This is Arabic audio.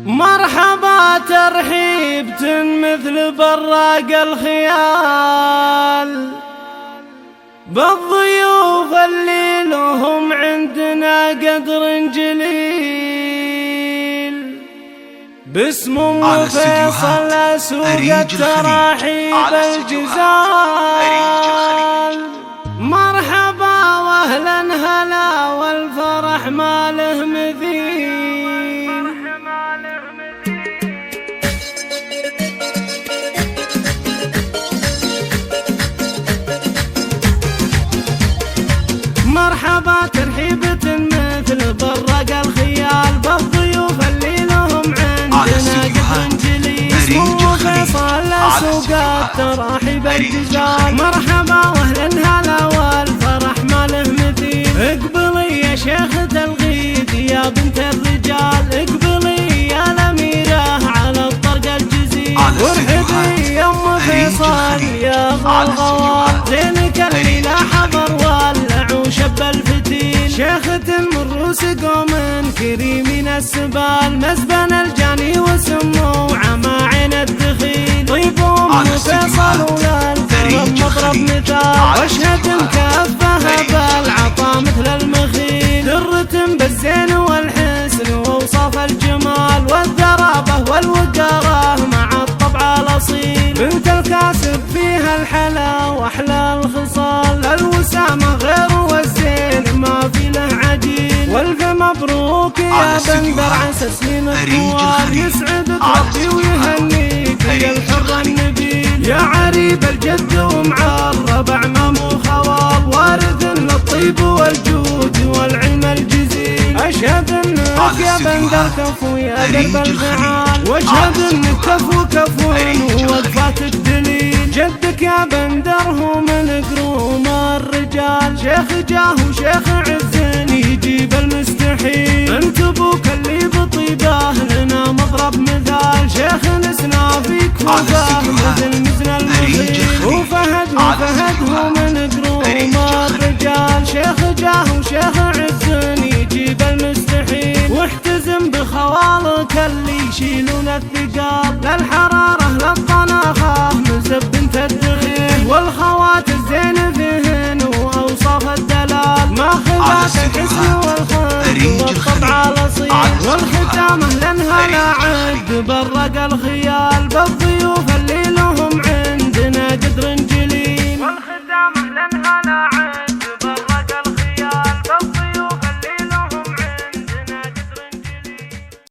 مرحبا ترحيبة مثل براق الخيال بالضيوف اللي لهم عندنا قدر جليل، باسم ام فيصل اسوق التراحيب الجزال. مرحبا واهلا هلا والفرح ما له مثيل. مرحبا ترحيبة مثل براق الخيال بالضيوف اللي لهم عندنا قدر جليل، اسمه فيصل اسوق التراحيب الجزال. مرحبا واهلا هلا والفرح ما له مثيل. اقبلي يا شيخة الغيد يا بنت الرجال، اقبلي يا الاميرة على الطرق الجزيل، وارحبي يا ام فيصل يا غوغوال، زينك اللي لا حضر ولع وشب الفتيل. شيخة من روس قوم كريمين السبال، مزبن الجاني وسمو عماعين الدخيل. طيب ام فيصل ولا الكرم مضرب مثال، واشهد مكفها بالعطا مثل المخيل. درة بالزين والحسن واوصاف الجمال، والذرابة والوقارة مع الطبع الاصيل. بنت الكاسب فيها الحلا واحلى الخصال، الوسامة غير والزين ما في له عديل. والف مبروك يا بندر عسى سنين الطوال، يسعدك ربي ويهنيك يا الحر النبيل. يا عريب الجد ومع الربع ما مو خوال، وارث للطيب والجود والعلم الجزيل. اشهد انك يا بندر كفو يا درب الفعال، واشهد انك كفو كفو ووقفاتك دليل. جدك يا بندر هو من قروم الرجال، شيخ جاه وشيخ عز يجيب المستحيل. انت ابوك اللي بطيبه لنا مضرب مثال، شيخ نسنا فيك وفاه مثل مزن المخيل. وفهد هو من قروم الرجال، شيخ جاه وشيخ عز يجيب المستحيل. واحتزم بخوالك اللي يشيلون الثقال، للحرارة للطناخة مزب بنت الدخيل. والخوات الزين فيهن واوصاف الدلال، ما خذات الحسن والخلق والطبع الاصيل. والختامه لانها لا عد برق الخيال، بالضيوف اللي لهم عندنا قدر جليل. والختامه لانها لا عد